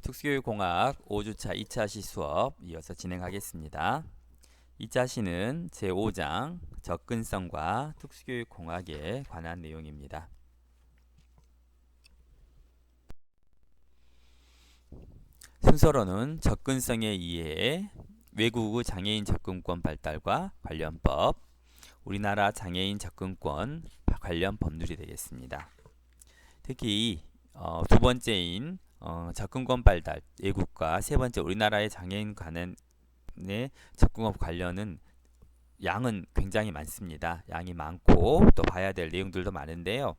특수교육공학 5주차 2차 시 수업 이어서 진행하겠습니다. 2차 시는 제5장 접근성과 특수교육공학에 관한 내용입니다. 순서로는 접근성의 이해, 외국의 장애인 접근권 발달과 관련법, 우리나라 장애인 접근권 관련 법률이 되겠습니다. 특히 두 번째인 접근권 발달 외국과 세 번째 우리나라의 장애인 관련의 접근권 관련은 양은 굉장히 많습니다. 양이 많고 또 봐야 될 내용들도 많은데요.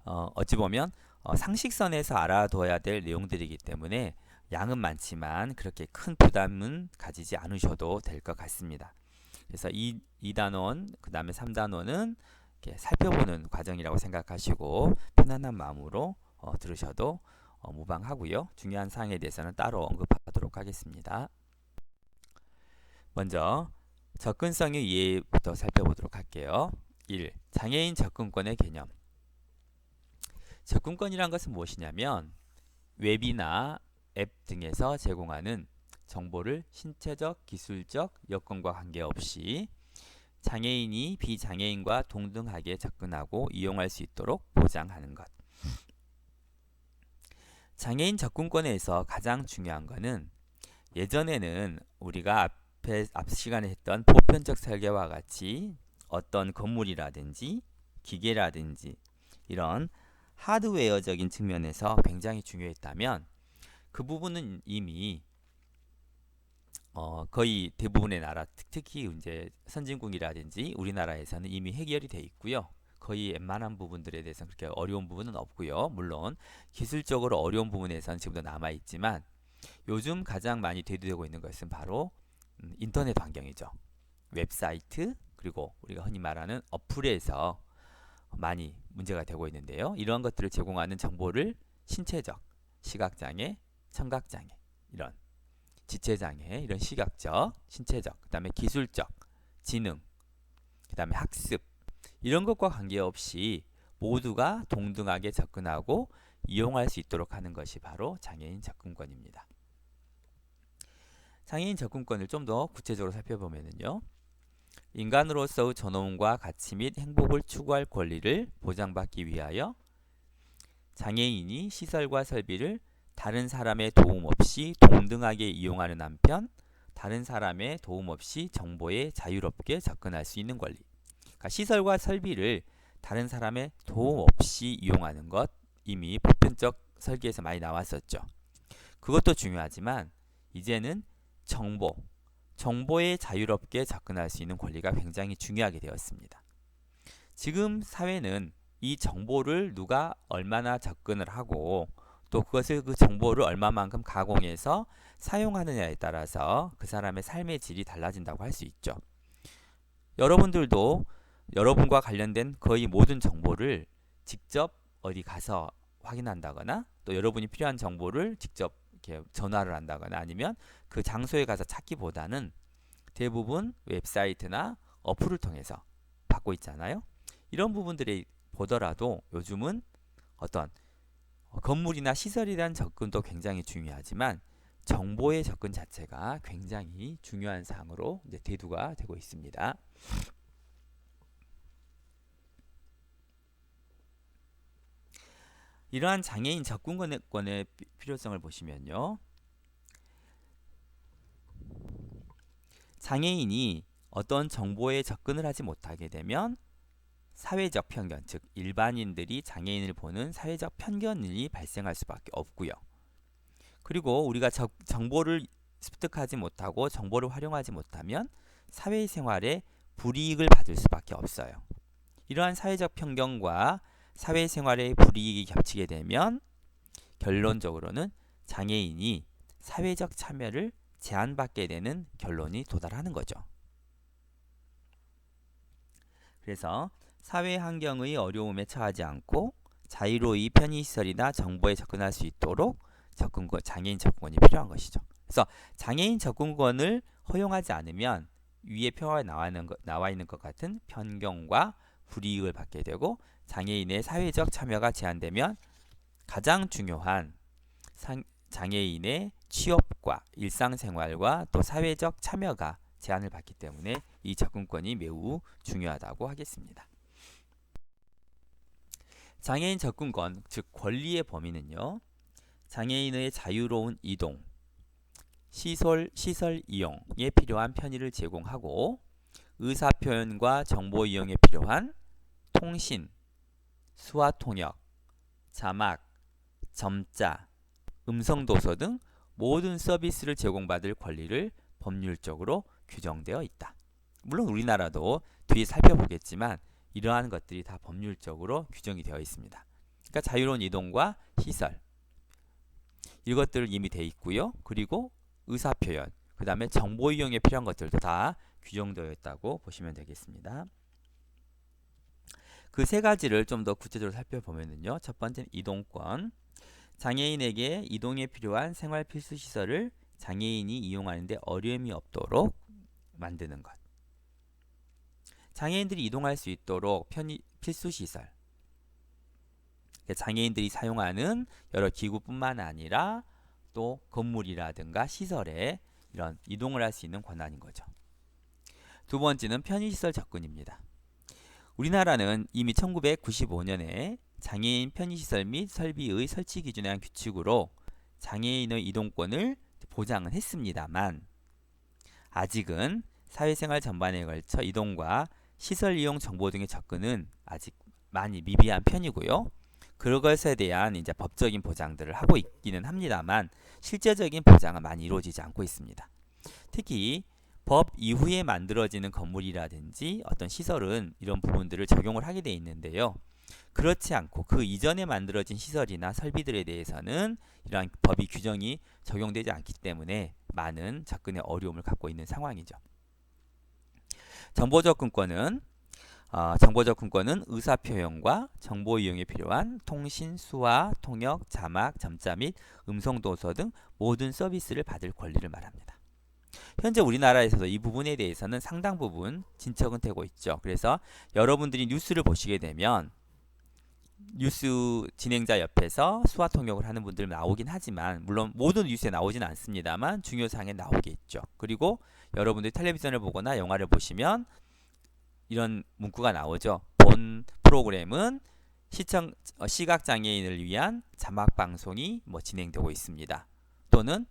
어찌 보면 상식선에서 알아둬야 될 내용들이기 때문에 양은 많지만 그렇게 큰 부담은 가지지 않으셔도 될 것 같습니다. 그래서 2단원 그 다음에 3단원은 이렇게 살펴보는 과정이라고 생각하시고 편안한 마음으로 들으셔도 무방하고요. 중요한 사항에 대해서는 따로 언급하도록 하겠습니다. 먼저 접근성의 이해부터 살펴보도록 할게요. 1. 장애인 접근권의 개념. 접근권이란 것은 무엇이냐면 웹이나 앱 등에서 제공하는 정보를 신체적, 기술적 여건과 관계없이 장애인이 비장애인과 동등하게 접근하고 이용할 수 있도록 보장하는 것. 장애인 접근권에서 가장 중요한 것은 예전에는 우리가 앞 시간에 했던 보편적 설계와 같이 어떤 건물이라든지 기계라든지 이런 하드웨어적인 측면에서 굉장히 중요했다면 그 부분은 이미 거의 대부분의 나라, 특히 이제 선진국이라든지 우리나라에서는 이미 해결이 돼 있고요. 거의 웬만한 부분들에 대해서는 그렇게 어려운 부분은 없고요. 물론 기술적으로 어려운 부분에서는 지금도 남아 있지만 요즘 가장 많이 대두되고 있는 것은 바로 인터넷 환경이죠. 웹사이트 그리고 우리가 흔히 말하는 어플에서 많이 문제가 되고 있는데요. 이러한 것들을 제공하는 정보를 신체적, 시각장애, 청각장애 이런 지체장애, 이런 시각적, 신체적, 그 다음에 기술적, 지능, 그 다음에 학습 이런 것과 관계없이 모두가 동등하게 접근하고 이용할 수 있도록 하는 것이 바로 장애인 접근권입니다. 장애인 접근권을 좀 더 구체적으로 살펴보면요. 인간으로서의 존엄과 가치 및 행복을 추구할 권리를 보장받기 위하여 장애인이 시설과 설비를 다른 사람의 도움 없이 동등하게 이용하는 한편 다른 사람의 도움 없이 정보에 자유롭게 접근할 수 있는 권리. 그러니까 시설과 설비를 다른 사람의 도움 없이 이용하는 것 이미 보편적 설계에서 많이 나왔었죠. 그것도 중요하지만 이제는 정보에 자유롭게 접근할 수 있는 권리가 굉장히 중요하게 되었습니다. 지금 사회는 이 정보를 누가 얼마나 접근을 하고 또 그것을 그 정보를 얼마만큼 가공해서 사용하느냐에 따라서 그 사람의 삶의 질이 달라진다고 할 수 있죠. 여러분들도 여러분과 관련된 거의 모든 정보를 직접 어디 가서 확인한다거나 또 여러분이 필요한 정보를 직접 이렇게 전화를 한다거나 아니면 그 장소에 가서 찾기보다는 대부분 웹사이트나 어플을 통해서 받고 있잖아요. 이런 부분들이 보더라도 요즘은 어떤 건물이나 시설에 대한 접근도 굉장히 중요하지만 정보의 접근 자체가 굉장히 중요한 사항으로 이제 대두가 되고 있습니다. 이러한 장애인 접근권의 필요성을 보시면요. 장애인이 어떤 정보에 접근을 하지 못하게 되면 사회적 편견, 즉 일반인들이 장애인을 보는 사회적 편견이 발생할 수밖에 없고요. 그리고 우리가 정보를 습득하지 못하고 정보를 활용하지 못하면 사회생활에 불이익을 받을 수밖에 없어요. 이러한 사회적 편견과 사회생활의 불이익이 겹치게 되면 결론적으로는 장애인이 사회적 참여를 제한받게 되는 결론이 도달하는 거죠. 그래서 사회 환경의 어려움에 처하지 않고 자유로이 편의시설이나 정보에 접근할 수 있도록 장애인 접근권이 필요한 것이죠. 그래서 장애인 접근권을 허용하지 않으면 위에 표에 나와 있는 것 같은 편견과 불이익을 받게 되고 장애인의 사회적 참여가 제한되면 가장 중요한 장애인의 취업과 일상생활과 또 사회적 참여가 제한을 받기 때문에 이 접근권이 매우 중요하다고 하겠습니다. 장애인 접근권, 즉 권리의 범위는요. 장애인의 자유로운 이동, 시설 이용에 필요한 편의를 제공하고 의사표현과 정보 이용에 필요한 통신, 수화 통역, 자막, 점자, 음성도서 등 모든 서비스를 제공받을 권리를 법률적으로 규정되어 있다. 물론 우리나라도 뒤에 살펴보겠지만 이러한 것들이 다 법률적으로 규정이 되어 있습니다. 그러니까 자유로운 이동과 시설 이것들 이미 되어 있고요. 그리고 의사표현, 그 다음에 정보 이용에 필요한 것들도 다 규정되어 있다고 보시면 되겠습니다. 그 세 가지를 좀 더 구체적으로 살펴보면요. 첫 번째는 이동권. 장애인에게 이동에 필요한 생활 필수 시설을 장애인이 이용하는데 어려움이 없도록 만드는 것. 장애인들이 이동할 수 있도록 필수 시설. 장애인들이 사용하는 여러 기구뿐만 아니라 또 건물이라든가 시설에 이런 이동을 할 수 있는 권한인 거죠. 두 번째는 편의시설 접근입니다. 우리나라는 이미 1995년에 장애인 편의시설 및 설비의 설치 기준에 대한 규칙으로 장애인의 이동권을 보장은 했습니다만 아직은 사회생활 전반에 걸쳐 이동과 시설 이용 정보 등의 접근은 아직 많이 미비한 편이고요. 그것에 대한 이제 법적인 보장들을 하고 있기는 합니다만 실제적인 보장은 많이 이루어지지 않고 있습니다. 특히 법 이후에 만들어지는 건물이라든지 어떤 시설은 이런 부분들을 적용을 하게 돼 있는데요. 그렇지 않고 그 이전에 만들어진 시설이나 설비들에 대해서는 이러한 법이 규정이 적용되지 않기 때문에 많은 접근의 어려움을 갖고 있는 상황이죠. 정보접근권은 의사표현과 정보 이용에 필요한 통신, 수화, 통역, 자막, 점자 및 음성도서 등 모든 서비스를 받을 권리를 말합니다. 현재 우리나라에서도 이 부분에 대해서는 상당 부분 진척은 되고 있죠. 그래서 여러분들이 뉴스를 보시게 되면 뉴스 진행자 옆에서 수화 통역을 하는 분들 나오긴 하지만 물론 모든 뉴스에 나오진 않습니다만 중요 사항에 나오겠죠. 그리고 여러분들이 텔레비전을 보거나 영화를 보시면 이런 문구가 나오죠. 본 프로그램은 시각장애인을 위한 자막방송이 진행되고 있습니다. 또는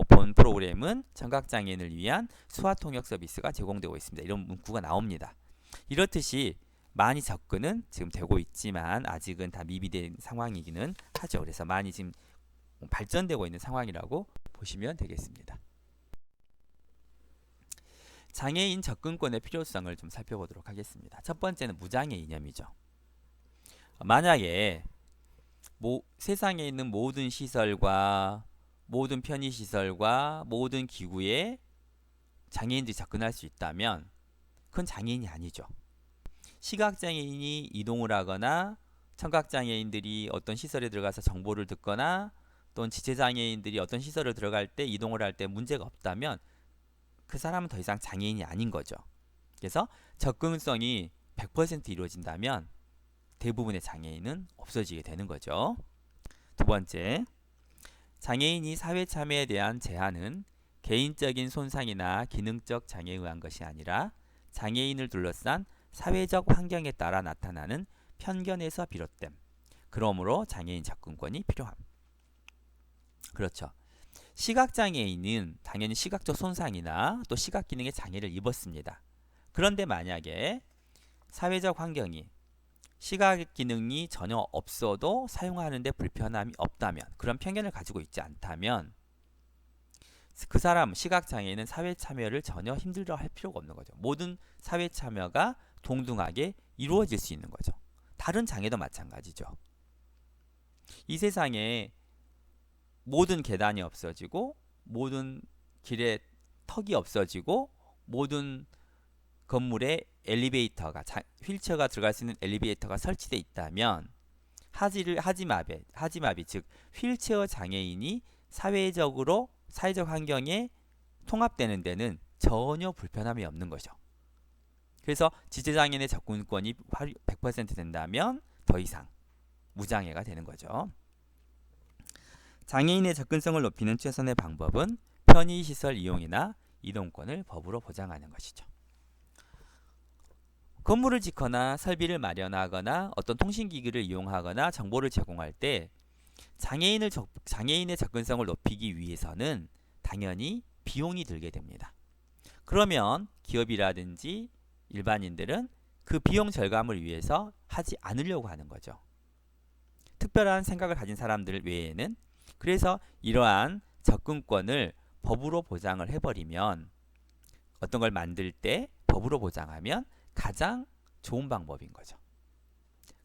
본 프로그램은 청각장애인을 위한 수화통역 서비스가 제공되고 있습니다. 이런 문구가 나옵니다. 이렇듯이 많이 접근은 지금 되고 있지만 아직은 다 미비된 상황이기는 하죠. 그래서 많이 지금 발전되고 있는 상황이라고 보시면 되겠습니다. 장애인 접근권의 필요성을 좀 살펴보도록 하겠습니다. 첫 번째는 무장애 이념이죠. 만약에 세상에 있는 모든 시설과 모든 편의시설과 모든 기구에 장애인들이 접근할 수 있다면 그건 장애인이 아니죠. 시각장애인이 이동을 하거나 청각장애인들이 어떤 시설에 들어가서 정보를 듣거나 또는 지체장애인들이 어떤 시설에 들어갈 때 이동을 할 때 문제가 없다면 그 사람은 더 이상 장애인이 아닌 거죠. 그래서 접근성이 100% 이루어진다면 대부분의 장애인은 없어지게 되는 거죠. 두 번째, 장애인이 사회 참여에 대한 제한은 개인적인 손상이나 기능적 장애에 의한 것이 아니라 장애인을 둘러싼 사회적 환경에 따라 나타나는 편견에서 비롯됨. 그러므로 장애인 접근권이 필요함. 그렇죠. 시각장애인은 당연히 시각적 손상이나 또 시각기능의 장애를 입었습니다. 그런데 만약에 사회적 환경이 시각기능이 전혀 없어도 사용하는데 불편함이 없다면, 그런 편견을 가지고 있지 않다면 그 사람 시각장애인은 사회 참여를 전혀 힘들어 할 필요가 없는 거죠. 모든 사회 참여가 동등하게 이루어질 수 있는 거죠. 다른 장애도 마찬가지죠. 이 세상에 모든 계단이 없어지고 모든 길에 턱이 없어지고 모든 건물에 엘리베이터가 휠체어가 들어갈 수 있는 엘리베이터가 설치되어 있다면 하지마비 즉 휠체어 장애인이 사회적 환경에 통합되는 데는 전혀 불편함이 없는 거죠. 그래서 지체장애인의 접근권이 100% 된다면 더 이상 무장애가 되는 거죠. 장애인의 접근성을 높이는 최선의 방법은 편의시설 이용이나 이동권을 법으로 보장하는 것이죠. 건물을 짓거나 설비를 마련하거나 어떤 통신기기를 이용하거나 정보를 제공할 때 장애인의 접근성을 높이기 위해서는 당연히 비용이 들게 됩니다. 그러면 기업이라든지 일반인들은 그 비용 절감을 위해서 하지 않으려고 하는 거죠. 특별한 생각을 가진 사람들 외에는. 그래서 이러한 접근권을 법으로 보장을 해버리면, 어떤 걸 만들 때 법으로 보장하면 가장 좋은 방법인 거죠.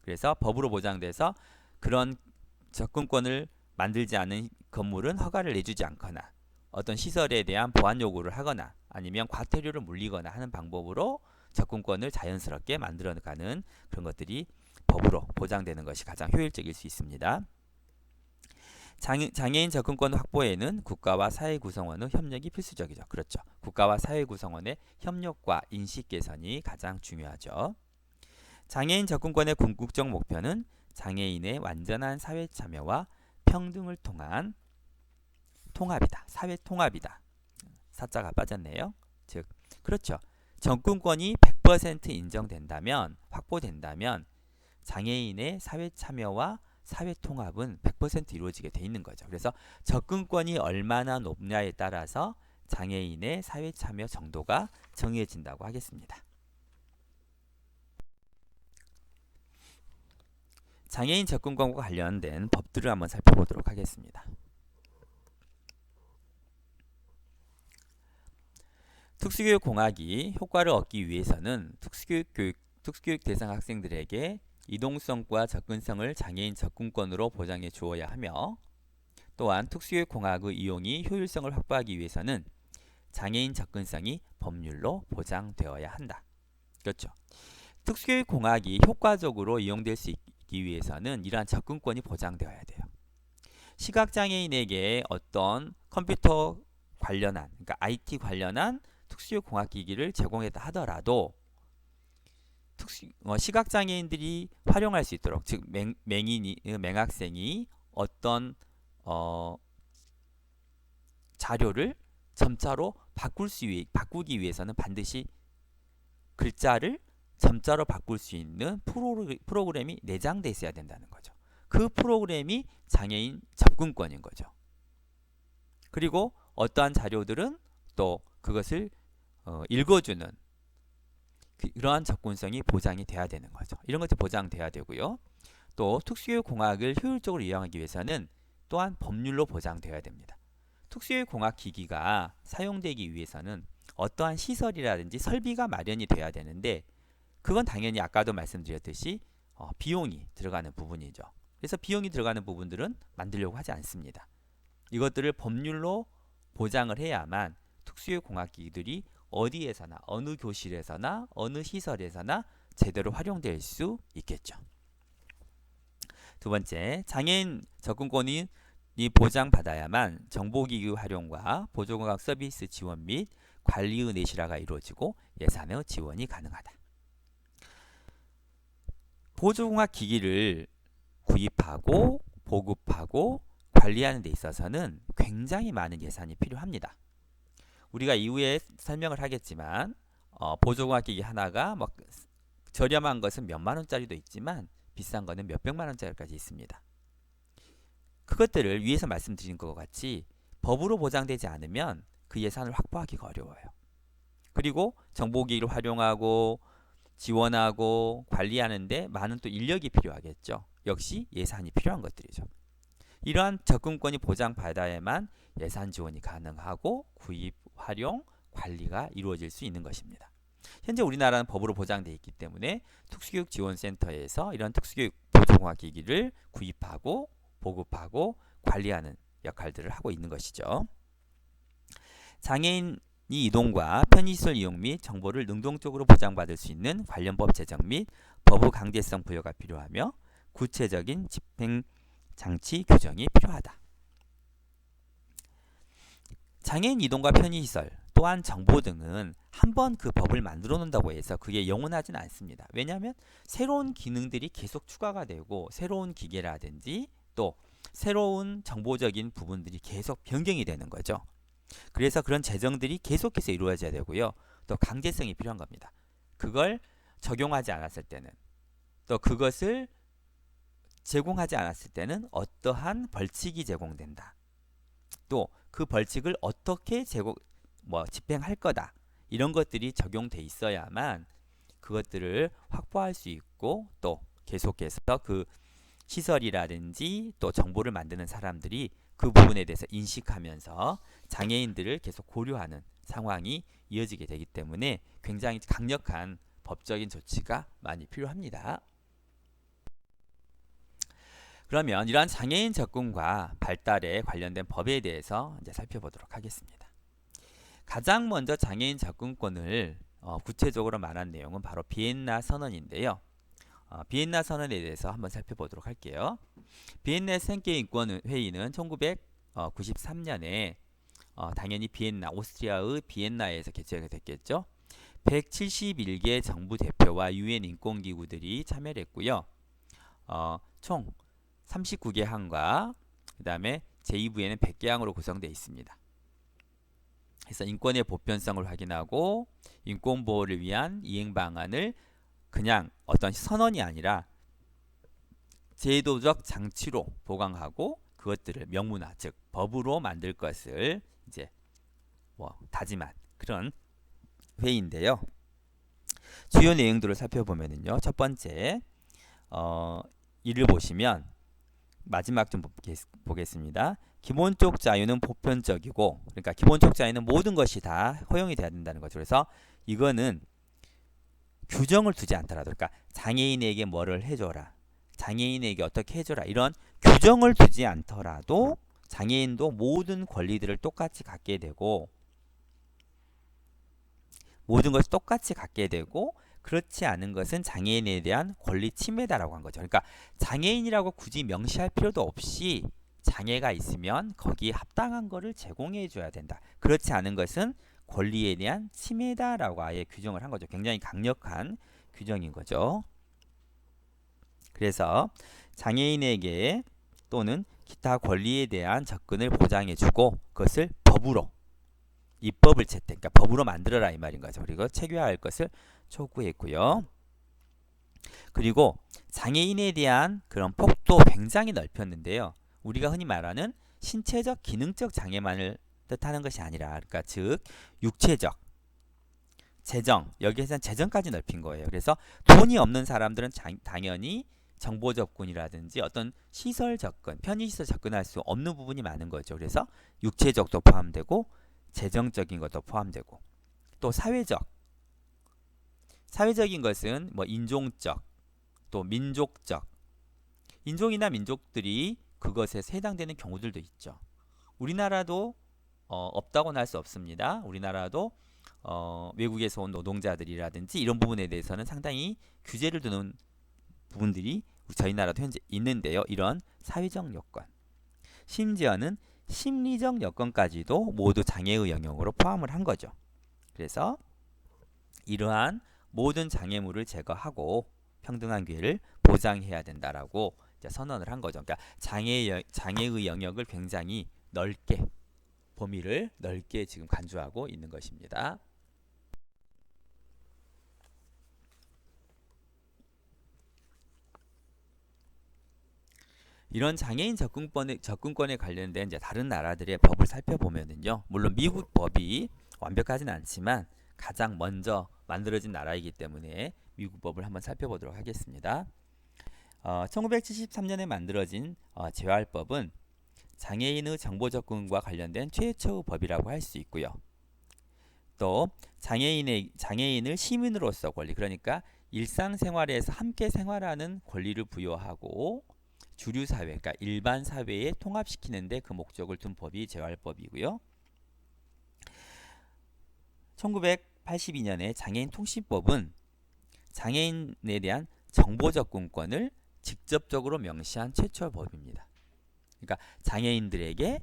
그래서 법으로 보장돼서 그런 접근권을 만들지 않은 건물은 허가를 내주지 않거나 어떤 시설에 대한 보안 요구를 하거나 아니면 과태료를 물리거나 하는 방법으로 접근권을 자연스럽게 만들어가는 그런 것들이 법으로 보장되는 것이 가장 효율적일 수 있습니다. 장애인 접근권 확보에는 국가와 사회 구성원의 협력이 필수적이죠. 그렇죠. 국가와 사회 구성원의 협력과 인식 개선이 가장 중요하죠. 장애인 접근권의 궁극적 목표는 장애인의 완전한 사회 참여와 평등을 통한 통합이다. 사회 통합이다. 사자가 빠졌네요. 즉, 그렇죠. 접근권이 100% 인정된다면, 확보된다면 장애인의 사회 참여와 사회 통합은 100% 이루어지게 돼 있는 거죠. 그래서 접근권이 얼마나 높냐에 따라서 장애인의 사회 참여 정도가 정해진다고 하겠습니다. 장애인 접근권과 관련된 법들을 한번 살펴보도록 하겠습니다. 특수교육 공학이 효과를 얻기 위해서는 특수교육 대상 학생들에게 이동성과 접근성을 장애인 접근권으로 보장해 주어야 하며, 또한 특수교육 공학의 이용이 효율성을 확보하기 위해서는 장애인 접근성이 법률로 보장되어야 한다. 그렇죠. 특수교육 공학이 효과적으로 이용될 수 있기 위해서는 이러한 접근권이 보장되어야 돼요. 시각장애인에게 어떤 컴퓨터 관련한, 그러니까 IT 관련한 특수교육 공학 기기를 제공했다 하더라도 시각장애인들이 활용할 수 있도록, 즉 맹학생이 어떤 자료를 점자로 바꾸기 위해서는 반드시 글자를 점자로 바꿀 수 있는 프로그램이 내장되어 있어야 된다는 거죠. 그 프로그램이 장애인 접근권인 거죠. 그리고 어떠한 자료들은 또 그것을 읽어주는 그러한 접근성이 보장이 돼야 되는 거죠. 이런 것들이 보장돼야 되고요. 또 특수교육 공학을 효율적으로 이용하기 위해서는 또한 법률로 보장되어야 됩니다. 특수교육 공학 기기가 사용되기 위해서는 어떠한 시설이라든지 설비가 마련이 돼야 되는데, 그건 당연히 아까도 말씀드렸듯이 비용이 들어가는 부분이죠. 그래서 비용이 들어가는 부분들은 만들려고 하지 않습니다. 이것들을 법률로 보장을 해야만 특수교육 공학 기기들이 어디에서나, 어느 교실에서나, 어느 시설에서나 제대로 활용될 수 있겠죠. 두 번째, 장애인 접근권이 보장받아야만 정보기기 활용과 보조공학 서비스 지원 및 관리의 내실화가 이루어지고 예산의 지원이 가능하다. 보조공학 기기를 구입하고 보급하고 관리하는 데 있어서는 굉장히 많은 예산이 필요합니다. 우리가 이후에 설명을 하겠지만 보조공학 기기 하나가 막 저렴한 것은 몇만 원짜리도 있지만 비싼 거는 몇백만 원짜리까지 있습니다. 그것들을 위에서 말씀드린 것과 같이 법으로 보장되지 않으면 그 예산을 확보하기가 어려워요. 그리고 정보기기를 활용하고 지원하고 관리하는데 많은 또 인력이 필요하겠죠. 역시 예산이 필요한 것들이죠. 이러한 접근권이 보장받아야만 예산 지원이 가능하고 구입, 활용, 관리가 이루어질 수 있는 것입니다. 현재 우리나라는 법으로 보장되어 있기 때문에 특수교육 지원센터에서 이런 특수교육 보조공학 기기를 구입하고 보급하고 관리하는 역할들을 하고 있는 것이죠. 장애인이 이동과 편의시설 이용 및 정보를 능동적으로 보장받을 수 있는 관련 법 제정 및 법의 강제성 부여가 필요하며 구체적인 집행 장치 규정이 필요하다. 장애인 이동과 편의시설 또한 정보 등은 한번 그 법을 만들어 놓는다고 해서 그게 영원하지는 않습니다. 왜냐하면 새로운 기능들이 계속 추가가 되고 새로운 기계라든지 또 새로운 정보적인 부분들이 계속 변경이 되는 거죠. 그래서 그런 재정들이 계속해서 이루어져야 되고요. 또 강제성이 필요한 겁니다. 그걸 적용하지 않았을 때는, 또 그것을 제공하지 않았을 때는 어떠한 벌칙이 제공된다. 또 그 벌칙을 어떻게 집행할 거다. 이런 것들이 적용돼 있어야만 그것들을 확보할 수 있고, 또 계속해서 그 시설이라든지 또 정보를 만드는 사람들이 그 부분에 대해서 인식하면서 장애인들을 계속 고려하는 상황이 이어지게 되기 때문에 굉장히 강력한 법적인 조치가 많이 필요합니다. 그러면 이러한 장애인 접근과 발달에 관련된 법에 대해서 이제 살펴보도록 하겠습니다. 가장 먼저 장애인 접근권을 구체적으로 말한 내용은 바로 비엔나 선언인데요. 비엔나 선언에 대해서 한번 살펴보도록 할게요. 비엔나 생계인권회의는 1993년에 당연히 비엔나, 오스트리아의 비엔나에서 개최가 됐겠죠. 171개 정부 대표와 유엔 인권기구들이 참여를 했고요. 총 39개 항과 그 다음에 제2부에는 100개 항으로 구성되어 있습니다. 그래서 인권의 보편성을 확인하고 인권 보호를 위한 이행 방안을 그냥 어떤 선언이 아니라 제도적 장치로 보강하고 그것들을 명문화, 즉 법으로 만들 것을 이제 다짐한 그런 회의인데요. 주요 내용들을 살펴보면요. 첫 번째, 이를 보시면 마지막 좀 보겠습니다. 기본적 자유는 보편적이고, 그러니까 기본적 자유는 모든 것이 다 허용이 돼야 된다는 거죠. 그래서 이거는 규정을 두지 않더라도, 그러니까 장애인에게 뭐를 해줘라, 장애인에게 어떻게 해줘라, 이런 규정을 두지 않더라도 장애인도 모든 권리들을 똑같이 갖게 되고, 모든 것을 똑같이 갖게 되고, 그렇지 않은 것은 장애인에 대한 권리 침해다라고 한 거죠. 그러니까 장애인이라고 굳이 명시할 필요도 없이 장애가 있으면 거기에 합당한 것을 제공해 줘야 된다. 그렇지 않은 것은 권리에 대한 침해다라고 아예 규정을 한 거죠. 굉장히 강력한 규정인 거죠. 그래서 장애인에게 또는 기타 권리에 대한 접근을 보장해 주고 그것을 법으로, 입법을 채택, 그러니까 법으로 만들어라 이 말인 거죠. 그리고 체계화할 것을 촉구했고요. 그리고 장애인에 대한 그런 폭도 굉장히 넓혔는데요. 우리가 흔히 말하는 신체적, 기능적 장애만을 뜻하는 것이 아니라, 그러니까 즉 육체적, 재정, 여기에서는 재정까지 넓힌 거예요. 그래서 돈이 없는 사람들은 당연히 정보 접근이라든지 어떤 시설 접근, 편의시설 접근할 수 없는 부분이 많은 거죠. 그래서 육체적도 포함되고 재정적인 것도 포함되고, 또 사회적인 것은 인종적, 또 민족적, 인종이나 민족들이 그것에 해당되는 경우들도 있죠. 우리나라도 없다고는 할 수 없습니다. 우리나라도 외국에서 온 노동자들이라든지 이런 부분에 대해서는 상당히 규제를 두는 부분들이 저희 나라도 현재 있는데요. 이런 사회적 여건, 심지어는 심리적 여건까지도 모두 장애의 영역으로 포함을 한 거죠. 그래서 이러한 모든 장애물을 제거하고 평등한 기회를 보장해야 된다라고 선언을 한 거죠. 그러니까 장애의 영역을 굉장히 넓게, 범위를 넓게 지금 간주하고 있는 것입니다. 이런 장애인 접근권에 관련된 이제 다른 나라들의 법을 살펴보면은요, 물론 미국 법이 완벽하지는 않지만 가장 먼저 만들어진 나라이기 때문에 미국 법을 한번 살펴보도록 하겠습니다. 1973년에 만들어진 재활법은 장애인의 정보 접근과 관련된 최초의 법이라고 할 수 있고요. 또 장애인을 시민으로서 권리, 그러니까 일상생활에서 함께 생활하는 권리를 부여하고 주류 사회, 그러니까 일반 사회에 통합시키는 데 그 목적을 둔 법이 재활법이고요. 1982년에 장애인 통신법은 장애인에 대한 정보 접근권을 직접적으로 명시한 최초의 법입니다. 그러니까 장애인들에게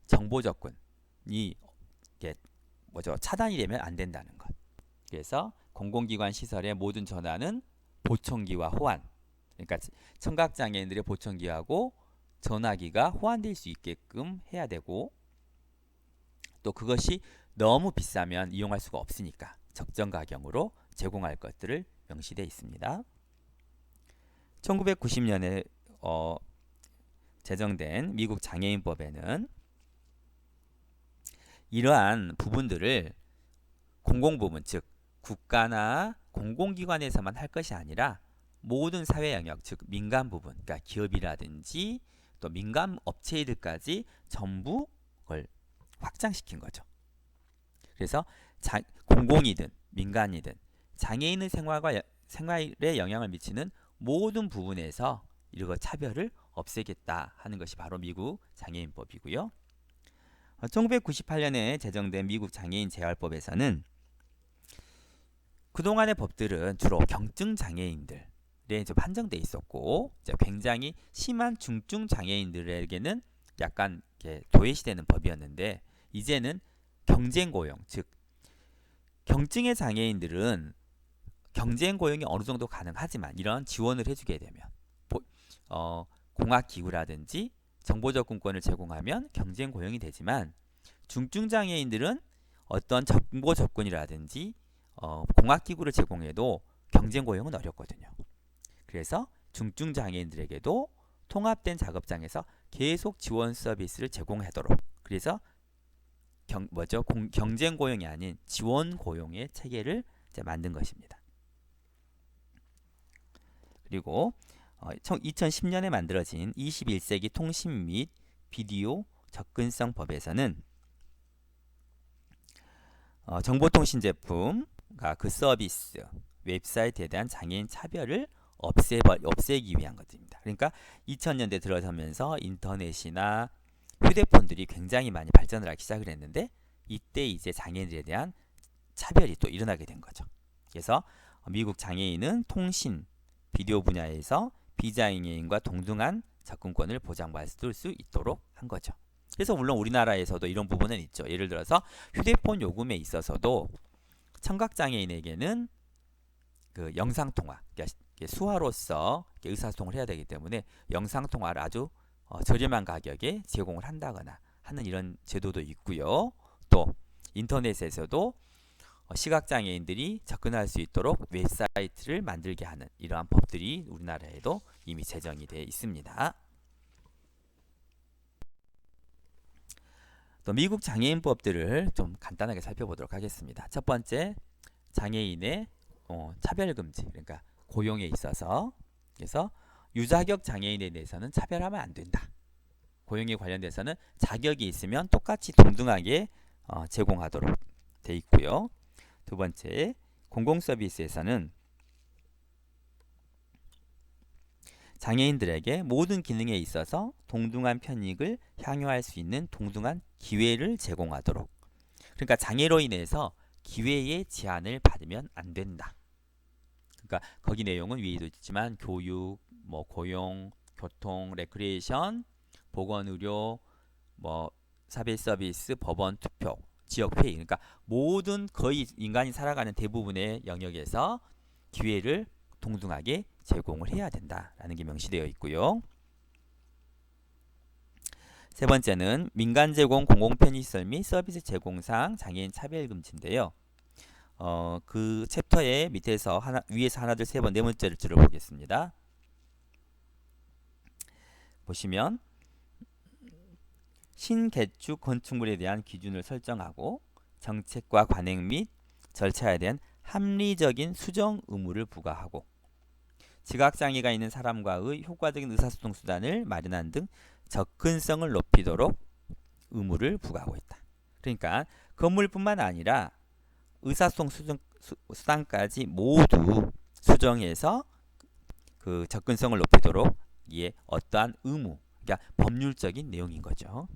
정보 접근이 차단이 되면 안 된다는 것. 그래서 공공기관 시설의 모든 전화는 보청기와 호환, 그러니까 청각장애인들의 보청기하고 전화기가 호환될 수 있게끔 해야 되고, 또 그것이 너무 비싸면 이용할 수가 없으니까 적정 가격으로 제공할 것들을 명시되어 있습니다. 1990년에 제정된 미국 장애인법에는 이러한 부분들을 공공부문, 즉 국가나 공공기관에서만 할 것이 아니라 모든 사회 영역, 즉 민간 부분, 그러니까 기업이라든지 또 민간 업체들까지 전부 그걸 확장시킨 거죠. 그래서 공공이든 민간이든 장애인의 생활에 영향을 미치는 모든 부분에서 이런 차별을 없애겠다 하는 것이 바로 미국 장애인법이고요. 1998년에 제정된 미국 장애인 재활법에서는 그동안의 법들은 주로 경증 장애인들에 좀 한정돼 있었고, 굉장히 심한 중증 장애인들에게는 약간 도외시되는 법이었는데, 이제는 경쟁 고용, 즉 경증의 장애인들은 경쟁 고용이 어느 정도 가능하지만 이런 지원을 해주게 되면 공학기구라든지 정보접근권을 제공하면 경쟁 고용이 되지만, 중증 장애인들은 어떤 정보 접근이라든지 공학기구를 제공해도 경쟁 고용은 어렵거든요. 그래서 중증 장애인들에게도 통합된 작업장에서 계속 지원 서비스를 제공하도록, 그래서 경쟁 고용이 아닌 지원 고용의 체계를 만든 것입니다. 그리고 2010년에 만들어진 21세기 통신 및 비디오 접근성 법에서는 정보통신 제품과 그 서비스, 웹사이트에 대한 장애인 차별을 없애기 위한 것입니다. 그러니까 2000년대 들어서면서 인터넷이나 휴대폰들이 굉장히 많이 발전을 하기 시작을 했는데, 이때 이제 장애인들에 대한 차별이 또 일어나게 된 거죠. 그래서 미국 장애인은 통신, 비디오 분야에서 비장애인과 동등한 접근권을 보장받을 수 있도록 한 거죠. 그래서 물론 우리나라에서도 이런 부분은 있죠. 예를 들어서 휴대폰 요금에 있어서도 청각장애인에게는 그 영상통화, 그러니까 수화로서 의사소통을 해야 되기 때문에 영상통화를 아주 저렴한 가격에 제공을 한다거나 하는 이런 제도도 있고요. 또 인터넷에서도 시각장애인들이 접근할 수 있도록 웹사이트를 만들게 하는 이러한 법들이 우리나라에도 이미 제정이 되어 있습니다. 또 미국 장애인법들을 좀 간단하게 살펴보도록 하겠습니다. 첫 번째, 장애인의 차별금지, 그러니까 고용에 있어서, 그래서 유자격 장애인에 대해서는 차별하면 안 된다. 고용에 관련돼서는 자격이 있으면 똑같이 동등하게 제공하도록 돼 있고요. 두 번째, 공공서비스에서는 장애인들에게 모든 기능에 있어서 동등한 편익을 향유할 수 있는 동등한 기회를 제공하도록. 그러니까 장애로 인해서 기회의 제한을 받으면 안 된다. 그러니까 거기 내용은 위에도 있지만 교육, 고용, 교통, 레크리에이션, 보건의료, 사회 서비스, 법원, 투표, 지역회의, 그러니까 모든 거의 인간이 살아가는 대부분의 영역에서 기회를 동등하게 제공을 해야 된다라는 게 명시되어 있고요. 세 번째는 민간 제공 공공 편의시설 및 서비스 제공상 장애인 차별금지인데요. 그 챕터의 밑에서 위에서 하나 둘 세 번 네 번째를 들어보겠습니다. 보시면 신개축 건축물에 대한 기준을 설정하고 정책과 관행 및 절차에 대한 합리적인 수정 의무를 부과하고 지각장애가 있는 사람과의 효과적인 의사소통 수단을 마련하는 등 접근성을 높이도록 의무를 부과하고 있다. 그러니까 건물뿐만 아니라 의사소통 수단까지 모두 수정해서 그 접근성을 높이도록 이에 어떠한 의무, 그러니까 법률적인 내용인 거죠.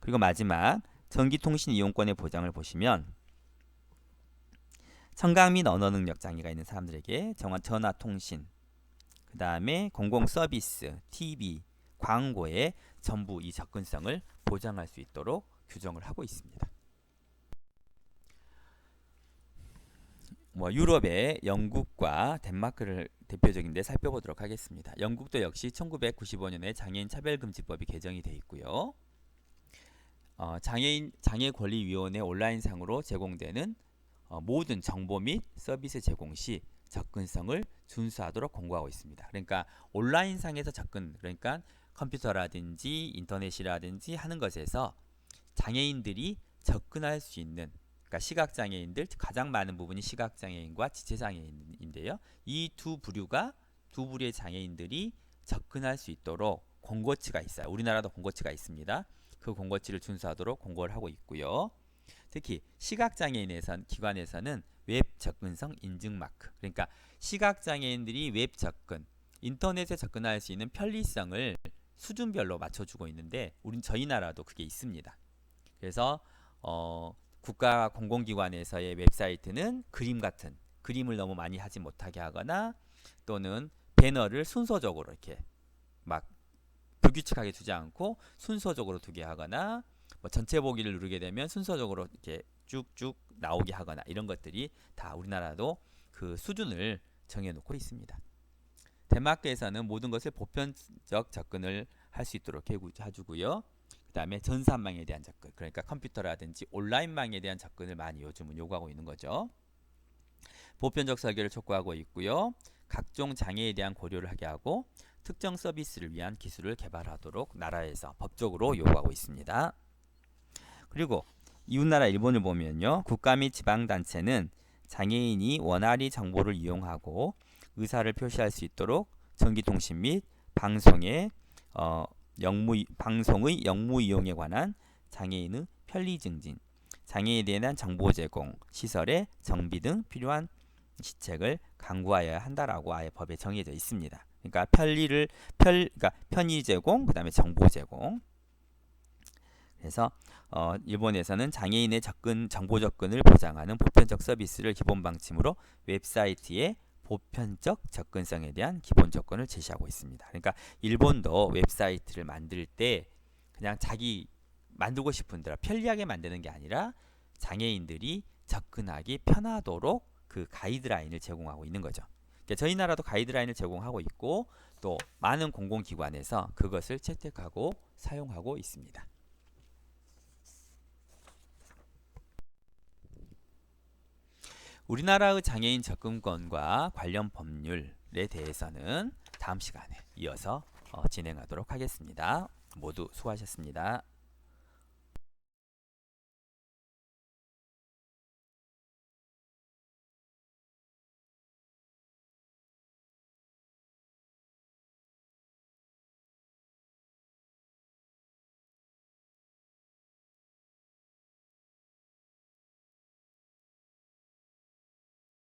그리고 마지막 전기통신 이용권의 보장을 보시면 청각 및 언어 능력 장애가 있는 사람들에게 전화통신, 그 다음에 공공서비스, TV, 광고에 전부 이 접근성을 보장할 수 있도록 규정을 하고 있습니다. 유럽의 영국과 덴마크를 대표적인데 살펴보도록 하겠습니다. 영국도 역시 1995년에 장애인 차별금지법이 개정이 되어 있고요. 장애권리위원회 온라인상으로 제공되는 모든 정보 및 서비스 제공 시 접근성을 준수하도록 권고하고 있습니다. 그러니까 온라인상에서 접근, 그러니까 컴퓨터라든지 인터넷이라든지 하는 것에서 장애인들이 접근할 수 있는, 그러니까 시각장애인들, 가장 많은 부분이 시각장애인과 지체장애인인데요. 이 두 부류의 장애인들이 접근할 수 있도록 권고치가 있어요. 우리나라도 권고치가 있습니다. 그 권고치를 준수하도록 권고를 하고 있고요. 특히 시각장애인에선 기관에서는 웹 접근성 인증 마크, 그러니까 시각장애인들이 웹 접근, 인터넷에 접근할 수 있는 편리성을 수준별로 맞춰주고 있는데 저희 나라도 그게 있습니다. 그래서 국가 공공기관에서의 웹사이트는 그림을 너무 많이 하지 못하게 하거나 또는 배너를 순서적으로 이렇게 막 불규칙하게 두지 않고 순서적으로 두게 하거나 전체 보기를 누르게 되면 순서적으로 이렇게 쭉쭉 나오게 하거나 이런 것들이 다 우리나라도 그 수준을 정해놓고 있습니다. 덴마크에서는 모든 것을 보편적 접근을 할 수 있도록 해주고요. 그 다음에 전산망에 대한 접근, 그러니까 컴퓨터라든지 온라인망에 대한 접근을 많이 요즘은 요구하고 있는 거죠. 보편적 설계를 촉구하고 있고요. 각종 장애에 대한 고려를 하게 하고 특정 서비스를 위한 기술을 개발하도록 나라에서 법적으로 요구하고 있습니다. 그리고 이웃나라 일본을 보면요. 국가 및 지방단체는 장애인이 원활히 정보를 이용하고 의사를 표시할 수 있도록 전기통신 및 방송의 영무 이용에 관한 장애인의 편리 증진, 장애인에 대한 정보 제공, 시설의 정비 등 필요한 시책을 강구하여야 한다라고 아예 법에 정해져 있습니다. 그러니까 그러니까 편의 제공, 그다음에 정보 제공. 그래서 일본에서는 장애인의 정보 접근을 보장하는 보편적 서비스를 기본 방침으로 웹사이트에 보편적 접근성에 대한 기본 조건을 제시하고 있습니다. 그러니까 일본도 웹사이트를 만들 때 그냥 자기 만들고 싶은 대로 편리하게 만드는 게 아니라 장애인들이 접근하기 편하도록 그 가이드라인을 제공하고 있는 거죠. 그러니까 저희 나라도 가이드라인을 제공하고 있고 또 많은 공공기관에서 그것을 채택하고 사용하고 있습니다. 우리나라의 장애인 접근권과 관련 법률에 대해서는 다음 시간에 이어서 진행하도록 하겠습니다. 모두 수고하셨습니다.